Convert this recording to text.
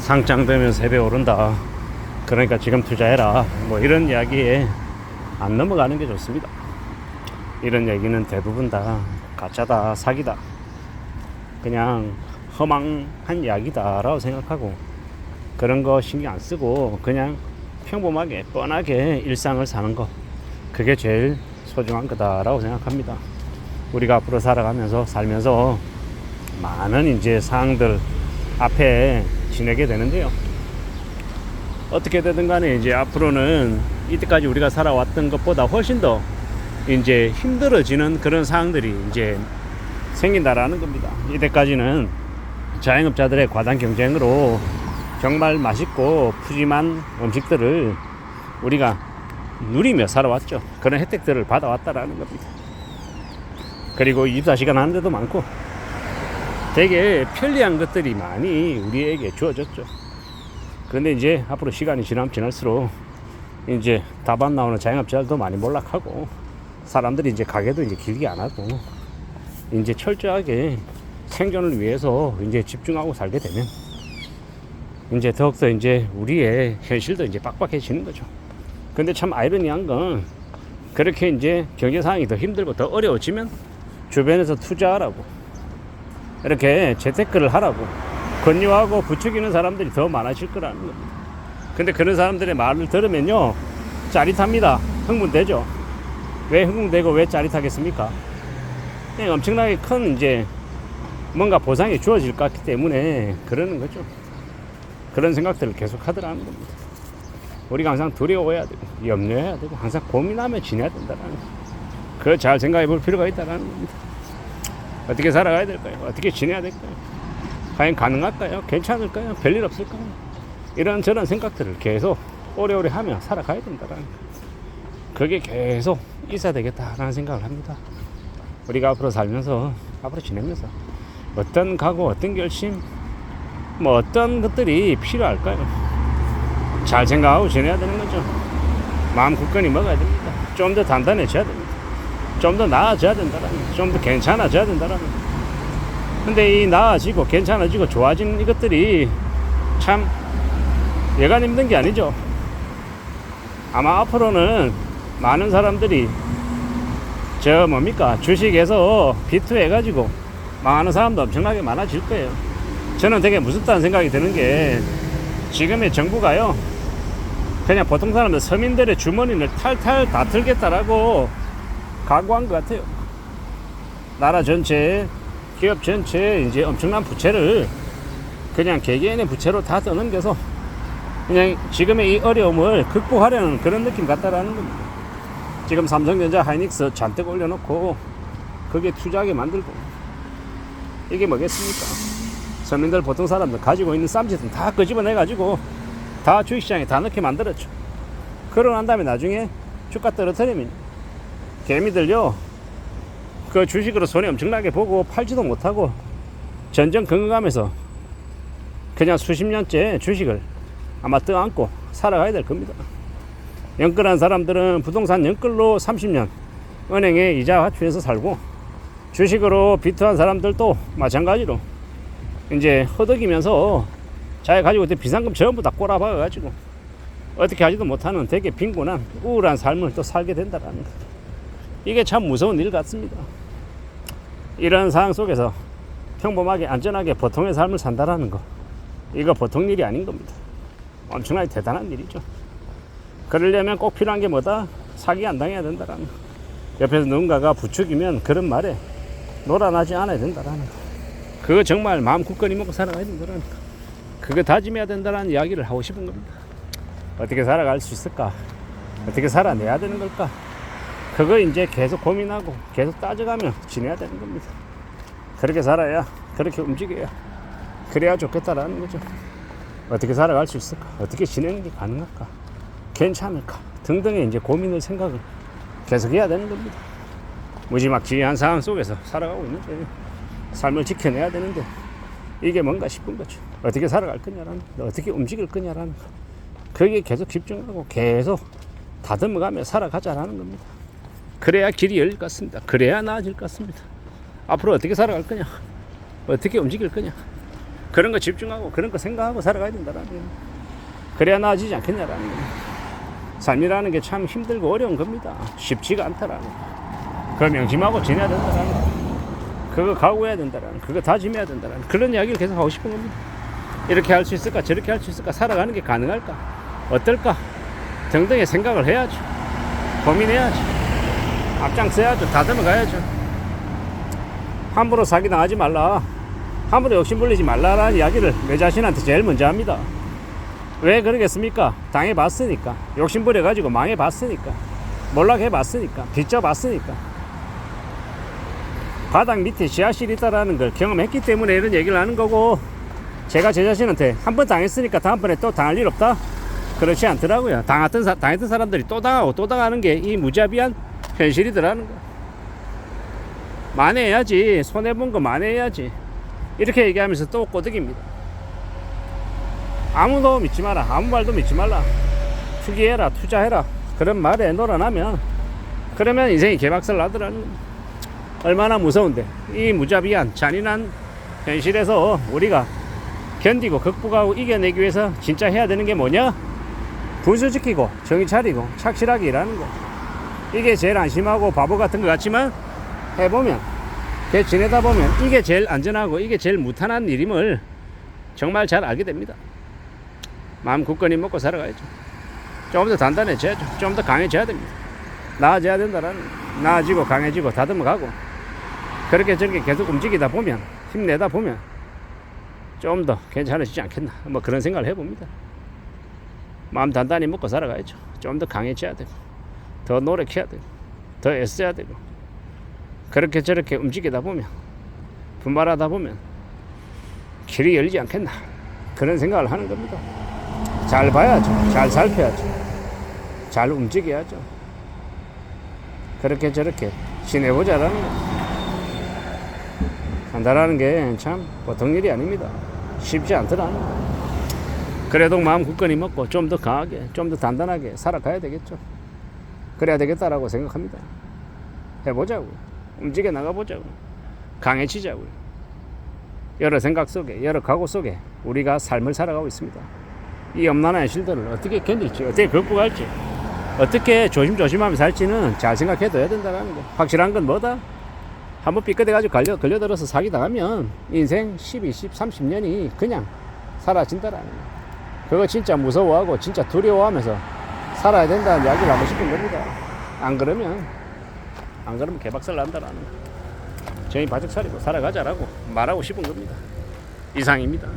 상장되면 3배 오른다. 그러니까 지금 투자해라. 뭐 이런 이야기에 안 넘어가는 게 좋습니다. 이런 얘기는 대부분 다 가짜다, 사기다, 그냥 허망한 이야기다 라고 생각하고, 그런 거 신경 안 쓰고 그냥 평범하게 뻔하게 일상을 사는 거, 그게 제일 소중한 거다 라고 생각합니다. 우리가 앞으로 살면서 많은 이제 사항들 앞에 지내게 되는데요. 어떻게 되든 간에 이제 앞으로는 이때까지 우리가 살아왔던 것보다 훨씬 더 이제 힘들어지는 그런 상황들이 이제 생긴다라는 겁니다. 이때까지는 자영업자들의 과당 경쟁으로 정말 맛있고 푸짐한 음식들을 우리가 누리며 살아왔죠. 그런 혜택들을 받아왔다라는 겁니다. 그리고 24시간 하는 데도 많고 되게 편리한 것들이 많이 우리에게 주어졌죠. 그런데 이제 앞으로 시간이 지날수록 이제 답 안 나오는 자영업자들도 많이 몰락하고, 사람들이 이제 가게도 이제 길게 안 하고 이제 철저하게 생존을 위해서 이제 집중하고 살게 되면 이제 더욱더 이제 우리의 현실도 이제 빡빡해지는 거죠. 근데 참 아이러니한 건, 그렇게 이제 경제 상황이 더 힘들고 더 어려워지면 주변에서 투자하라고, 이렇게 재테크를 하라고 권유하고 부추기는 사람들이 더 많아질 거라는 겁니다. 근데 그런 사람들의 말을 들으면요, 짜릿합니다. 흥분되죠. 왜 흥분되고 왜 짜릿하겠습니까? 엄청나게 큰 이제 뭔가 보상이 주어질 것 같기 때문에 그러는 거죠. 그런 생각들을 계속 하더라는 겁니다. 우리가 항상 두려워해야 되고 염려해야 되고 항상 고민하며 지내야 된다는 거, 그거 잘 생각해 볼 필요가 있다는 겁니다. 어떻게 살아가야 될까요? 어떻게 지내야 될까요? 과연 가능할까요? 괜찮을까요? 별일 없을까요? 이런 저런 생각들을 계속 오래오래 하며 살아가야 된다는 거, 그게 계속 있어야 되겠다라는 생각을 합니다. 우리가 앞으로 살면서, 앞으로 지내면서 어떤 각오, 어떤 결심, 뭐 어떤 것들이 필요할까요? 잘 생각하고 지내야 되는 거죠. 마음 굳건히 먹어야 됩니다. 좀 더 단단해져야 됩니다. 좀 더 나아져야 된다라는, 좀 더 괜찮아져야 된다라는. 근데 이 나아지고 괜찮아지고 좋아진 이것들이 참 예간 힘든 게 아니죠. 아마 앞으로는 많은 사람들이 주식에서 비투해가지고 망하는 사람도 엄청나게 많아질 거예요. 저는 되게 무섭다는 생각이 드는 게, 지금의 정부가요, 그냥 보통 사람들, 서민들의 주머니를 탈탈 다 털겠다라고 각오한 것 같아요. 나라 전체, 기업 전체 이제 엄청난 부채를 그냥 개개인의 부채로 다 떠넘겨서 그냥 지금의 이 어려움을 극복하려는 그런 느낌 같다라는 겁니다. 지금 삼성전자, 하이닉스 잔뜩 올려놓고 거기에 투자하게 만들고, 이게 뭐겠습니까? 서민들, 보통 사람들 가지고 있는 쌈짓은 다 끄집어내가지고 다 주식시장에 다 넣게 만들었죠. 그러고 난 다음에 나중에 주가 떨어뜨리면 개미들요, 그 주식으로 손해 엄청나게 보고 팔지도 못하고 전전긍긍하면서 그냥 수십 년째 주식을 아마 떠안고 살아가야 될 겁니다. 연끌한 사람들은 부동산 연끌로 30년 은행에 이자 화출해서 살고, 주식으로 비트한 사람들도 마찬가지로 이제 허덕이면서 자기 가지고 있던 비상금 전부 다 꼬라박아가지고 어떻게 하지도 못하는 되게 빈곤한 우울한 삶을 또 살게 된다라는 거, 이게 참 무서운 일 같습니다. 이런 상황 속에서 평범하게 안전하게 보통의 삶을 산다라는 거, 이거 보통 일이 아닌 겁니다. 엄청나게 대단한 일이죠. 그러려면 꼭 필요한 게 뭐다? 사기 안 당해야 된다라는 거, 옆에서 누군가가 부추기면 그런 말에 놀아나지 않아야 된다라는 거, 그거 정말 마음 굳건히 먹고 살아가야 된다라는 거, 그거 다짐해야 된다는 이야기를 하고 싶은 겁니다. 어떻게 살아갈 수 있을까? 어떻게 살아내야 되는 걸까? 그거 이제 계속 고민하고 계속 따져가며 지내야 되는 겁니다. 그렇게 살아야, 그렇게 움직여야, 그래야 좋겠다라는 거죠. 어떻게 살아갈 수 있을까? 어떻게 지내는 게 가능할까? 괜찮을까? 등등의 이제 고민을, 생각을 계속 해야 되는 겁니다. 무지막지한 상황 속에서 살아가고 있는데, 삶을 지켜내야 되는데 이게 뭔가 싶은 거죠. 어떻게 살아갈 거냐라는, 어떻게 움직일 거냐라는 거, 거기에 계속 집중하고 계속 다듬어가며 살아가자라는 겁니다. 그래야 길이 열릴 것 같습니다. 그래야 나아질 것 같습니다. 앞으로 어떻게 살아갈 거냐, 어떻게 움직일 거냐, 그런 거 집중하고 그런 거 생각하고 살아가야 된다라는 거예요. 그래야 나아지지 않겠냐라는 거예요. 삶이라는 게 참 힘들고 어려운 겁니다. 쉽지가 않다라는 거예요. 그걸 명심하고 지내야 된다라는 거예요. 그거 각오해야 된다라는 거예요. 그거 다짐해야 된다라는 거예요. 그런 이야기를 계속 하고 싶은 겁니다. 이렇게 할 수 있을까 저렇게 할 수 있을까 살아가는 게 가능할까 어떨까 등등의 생각을 해야죠. 고민해야죠. 앞장서야죠. 다듬어 가야죠. 함부로 사기당하지 말라, 함부로 욕심부리지 말라라는 이야기를 내 자신한테 제일 먼저 합니다. 왜 그러겠습니까? 당해봤으니까. 욕심부려가지고 망해봤으니까. 몰락해봤으니까. 빚져봤으니까. 바닥 밑에 지하실이 있다는 걸 경험했기 때문에 이런 얘기를 하는 거고, 제가 제 자신한테 한 번 당했으니까 다음번에 또 당할 일 없다? 그렇지 않더라고요. 당했던 사람들이 또 당하고 또 당하는 게 이 무자비한 현실이더라는 거. 만회해야지. 손해본 거 만회해야지. 이렇게 얘기하면서 또 꼬득입니다. 아무도 믿지 마라. 아무 말도 믿지 말라. 투기해라. 투자해라. 그런 말에 놀아나면 그러면 인생이 개박살 나더라는 거. 얼마나 무서운데. 이 무자비한 잔인한 현실에서 우리가 견디고 극복하고 이겨내기 위해서 진짜 해야 되는 게 뭐냐? 분수 지키고 정의 차리고 착실하게 일하는 거. 이게 제일 안심하고 바보 같은 것 같지만 해보면, 지내다 보면 이게 제일 안전하고 이게 제일 무탄한 일임을 정말 잘 알게 됩니다. 마음 굳건히 먹고 살아가야죠. 좀 더 단단해져야죠. 좀 더 강해져야 됩니다. 나아져야 된다라는, 나아지고 강해지고 다듬어가고 그렇게 저렇게 계속 움직이다 보면, 힘내다 보면 좀 더 괜찮아지지 않겠나, 뭐 그런 생각을 해봅니다. 마음 단단히 먹고 살아가야죠. 좀 더 강해져야 되고 더 노력해야 되고 더 애써야 되고 그렇게 저렇게 움직이다 보면, 분발하다 보면 길이 열리지 않겠나, 그런 생각을 하는 겁니다. 잘 봐야죠. 잘 살펴야죠. 잘 움직여야죠. 그렇게 저렇게 지내보자라는 거. 한다라는 게 참 보통 일이 아닙니다. 쉽지 않더라는 거. 그래도 마음 굳건히 먹고 좀 더 강하게, 좀 더 단단하게 살아가야 되겠죠. 그래야 되겠다라고 생각합니다. 해보자고요. 움직여 나가보자고요. 강해지자고요. 여러 생각 속에, 여러 각오 속에 우리가 삶을 살아가고 있습니다. 이 엄난한 현실들을 어떻게 견딜지, 어떻게 극복할지, 어떻게 조심조심하면서 살지는 잘 생각해둬야 된다는 거. 확실한 건 뭐다? 한번 삐끗해가지고 걸려들어서 사기당하면 인생 10, 20, 30년이 그냥 사라진다라는 거. 그거 진짜 무서워하고 진짜 두려워하면서 살아야 된다는 이야기를 하고 싶은 겁니다. 안 그러면 개박살 난다라는 거. 저희 바짝 차리고 살아가자라고 말하고 싶은 겁니다. 이상입니다.